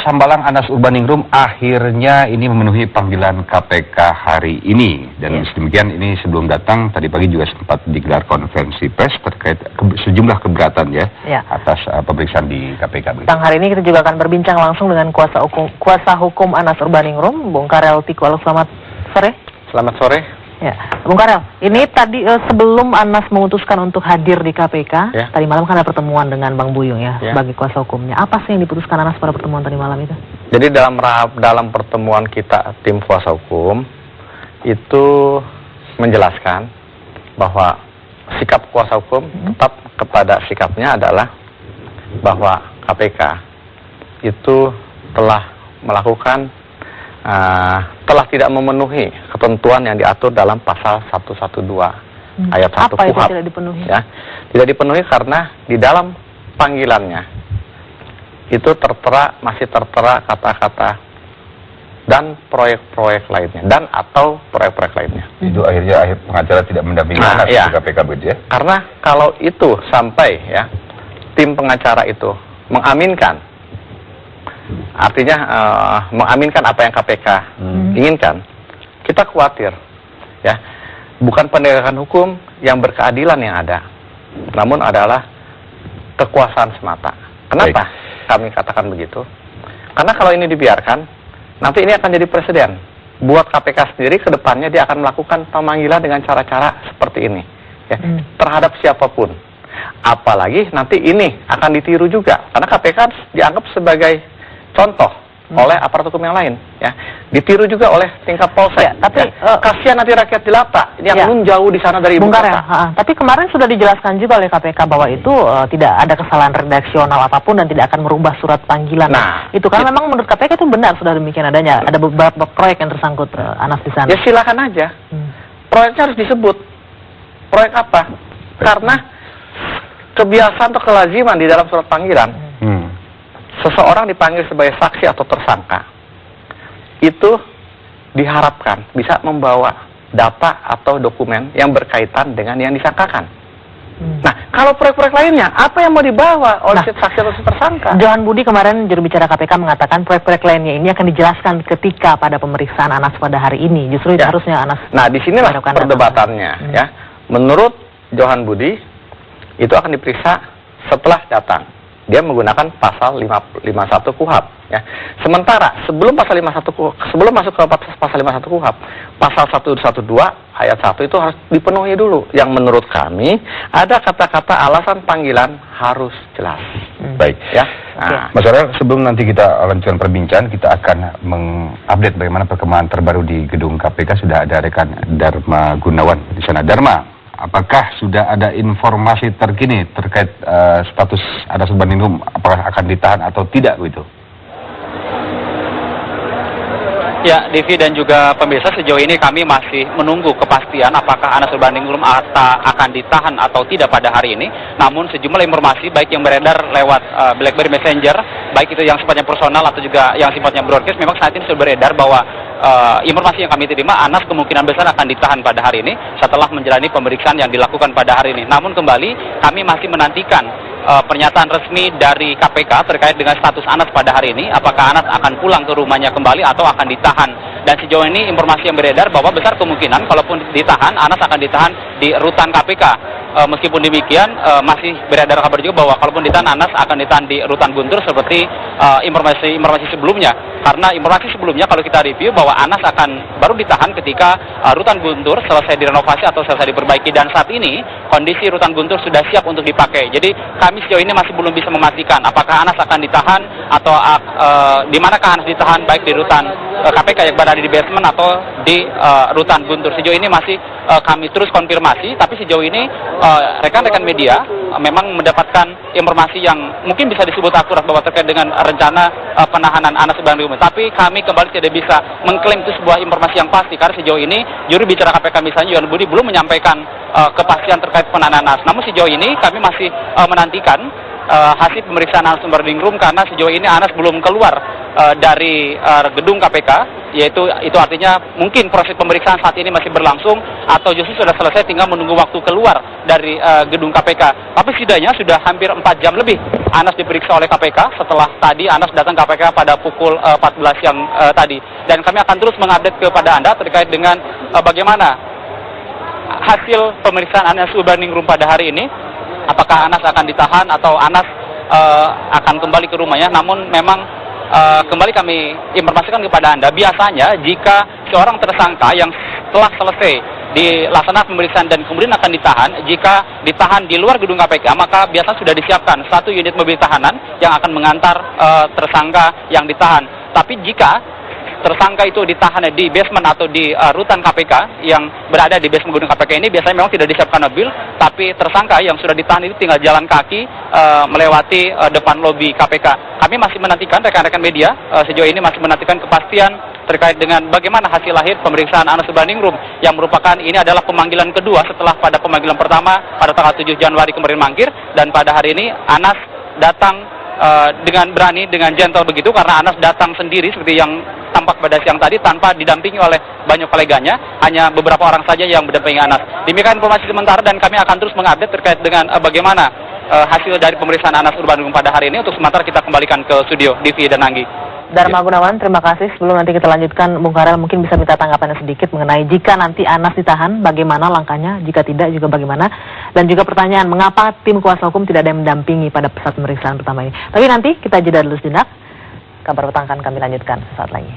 Hambalang Anas Urbaningrum akhirnya ini memenuhi panggilan KPK hari ini. Dan sedemikian ini sebelum datang tadi pagi juga sempat digelar konferensi pers terkait sejumlah keberatan atas pemeriksaan di KPK. Tang hari ini kita juga akan berbincang langsung dengan kuasa hukum Anas Urbaningrum, Bung Karel Tikwal. Selamat sore. Selamat sore. Ya, Bung Karel, ini tadi sebelum Anas memutuskan untuk hadir di KPK, tadi malam kan ada pertemuan dengan Bang Buyung sebagai kuasa hukumnya. Apa sih yang diputuskan Anas pada pertemuan tadi malam itu? Jadi dalam pertemuan kita tim kuasa hukum itu menjelaskan bahwa sikap kuasa hukum tetap kepada sikapnya adalah bahwa KPK itu telah melakukan telah tidak memenuhi ketentuan yang diatur dalam pasal 112 ayat 1 Apa KUHP. itu tidak dipenuhi? Tidak dipenuhi karena di dalam panggilannya itu masih tertera kata-kata dan proyek-proyek lainnya dan atau proyek-proyek lainnya. Itu akhirnya pengacara tidak mendampingi Anas di KPK begitu ya? Karena kalau itu sampai tim pengacara itu mengaminkan, artinya mengaminkan apa yang KPK inginkan, kita khawatir bukan penegakan hukum yang berkeadilan yang ada, namun adalah kekuasaan semata. Kenapa kami katakan begitu? Karena kalau ini dibiarkan, nanti ini akan jadi presiden buat KPK sendiri. Ke depannya dia akan melakukan pemanggilan dengan cara-cara seperti ini terhadap siapapun. Apalagi nanti ini akan ditiru juga, karena KPK dianggap sebagai contoh oleh aparat hukum yang lain, ditiru juga oleh tingkat polsek. Tapi kasihan nanti rakyat jelata, ini yang jauh di sana dari ibu kota. Tapi kemarin sudah dijelaskan juga oleh KPK bahwa itu tidak ada kesalahan redaksional apapun dan tidak akan merubah surat panggilan. Itu karena memang menurut KPK itu benar sudah demikian adanya. Ada beberapa proyek yang tersangkut Anas di sana. Ya silakan aja. Proyeknya harus disebut. Proyek apa? Karena kebiasaan atau kelaziman di dalam surat panggilan, seseorang dipanggil sebagai saksi atau tersangka, itu diharapkan bisa membawa data atau dokumen yang berkaitan dengan yang disangkakan. Nah, kalau proyek-proyek lainnya, apa yang mau dibawa oleh saksi atau tersangka? Johan Budi kemarin juru bicara KPK mengatakan proyek-proyek lainnya ini akan dijelaskan ketika pada pemeriksaan Anas pada hari ini. Justru itu harusnya Anas. Nah, disinilah perdebatannya. Menurut Johan Budi, itu akan diperiksa setelah datang. Dia menggunakan pasal 51 KUHP. Sementara sebelum pasal 51 sebelum masuk ke pasal 51 KUHP, pasal 112 ayat 1 itu harus dipenuhi dulu. Yang menurut kami ada kata-kata alasan panggilan harus jelas. Baik. Mas Orel, sebelum nanti kita lanjutkan perbincangan, kita akan mengupdate bagaimana perkembangan terbaru di gedung KPK. Sudah ada rekan Dharma Gunawan di sana. Dharma, apakah sudah ada informasi terkini terkait status Anas Urbaningrum, apakah akan ditahan atau tidak begitu? Ya, Devi dan juga pemirsa, sejauh ini kami masih menunggu kepastian apakah Anas Urbaningrum akan ditahan atau tidak pada hari ini. Namun sejumlah informasi baik yang beredar lewat BlackBerry Messenger, baik itu yang sifatnya personal atau juga yang sifatnya broadcast, memang saat ini sudah beredar bahwa informasi yang kami terima, Anas kemungkinan besar akan ditahan pada hari ini setelah menjalani pemeriksaan yang dilakukan pada hari ini. Namun kembali kami masih menantikan pernyataan resmi dari KPK terkait dengan status Anas pada hari ini, apakah Anas akan pulang ke rumahnya kembali atau akan ditahan. Dan sejauh ini informasi yang beredar bahwa besar kemungkinan kalaupun ditahan, Anas akan ditahan di rutan KPK. Meskipun demikian masih beredar kabar juga bahwa kalaupun ditahan, Anas akan ditahan di rutan Guntur seperti informasi sebelumnya. Karena informasi sebelumnya kalau kita review bahwa Anas akan baru ditahan ketika rutan Guntur selesai direnovasi atau selesai diperbaiki, dan saat ini kondisi rutan Guntur sudah siap untuk dipakai. Jadi kami sejauh ini masih belum bisa memastikan apakah Anas akan ditahan atau di manakah Anas ditahan, baik di rutan KPK yang berada di basement atau di rutan Guntur. Sejauh ini masih kami terus konfirmasi, tapi sejauh ini rekan-rekan media memang mendapatkan informasi yang mungkin bisa disebut akurat bahwa terkait dengan rencana penahanan Anas Urbaningrum. Tapi kami kembali tidak bisa mengklaim itu sebuah informasi yang pasti, karena sejauh ini juru bicara KPK misalnya Johan Budi belum menyampaikan kepastian terkait penahanan Anas. Namun sejauh ini kami masih menantikan hasil pemeriksaan Anas Urbaningrum, karena sejauh ini Anas belum keluar dari gedung KPK, yaitu itu artinya mungkin proses pemeriksaan saat ini masih berlangsung atau justru sudah selesai tinggal menunggu waktu keluar dari gedung KPK. Tapi setidaknya sudah hampir 4 jam lebih Anas diperiksa oleh KPK setelah tadi Anas datang ke KPK pada pukul 14 siang tadi. Dan kami akan terus mengupdate kepada Anda terkait dengan bagaimana hasil pemeriksaan Anas Urbaningrum pada hari ini. Apakah Anas akan ditahan atau Anas akan kembali ke rumahnya. Namun memang kembali kami informasikan kepada Anda, biasanya jika seorang tersangka yang telah selesai dilaksanakan pemeriksaan dan kemudian akan ditahan, jika ditahan di luar gedung KPK, maka biasa sudah disiapkan 1 unit mobil tahanan yang akan mengantar tersangka yang ditahan. Tapi jika tersangka itu ditahan di basement atau di rutan KPK yang berada di basement gedung KPK ini, biasanya memang tidak disiapkan mobil, tapi tersangka yang sudah ditahan itu tinggal jalan kaki melewati depan lobi KPK. Kami masih menantikan, rekan-rekan media sejauh ini masih menantikan kepastian terkait dengan bagaimana hasil lahir pemeriksaan Anas Urbaningrum yang merupakan ini adalah pemanggilan kedua setelah pada pemanggilan pertama pada tanggal 7 Januari kemarin mangkir, dan pada hari ini Anas datang dengan berani, dengan gentle begitu, karena Anas datang sendiri seperti yang tampak pada siang tadi tanpa didampingi oleh banyak koleganya, hanya beberapa orang saja yang mendampingi Anas. Demikian informasi sementara dan kami akan terus mengupdate terkait dengan bagaimana hasil dari pemeriksaan Anas Urbaningrum pada hari ini. Untuk sementara kita kembalikan ke studio Divi dan Anggi. Dharma Gunawan, terima kasih. Sebelum nanti kita lanjutkan, Bung Karel mungkin bisa minta tanggapannya sedikit mengenai jika nanti Anas ditahan, bagaimana langkahnya, jika tidak juga bagaimana, dan juga pertanyaan mengapa tim kuasa hukum tidak ada yang mendampingi pada saat pemeriksaan pertama ini. Tapi nanti kita jeda dulu sejenak, kabar petang akan kami lanjutkan sesaat lagi.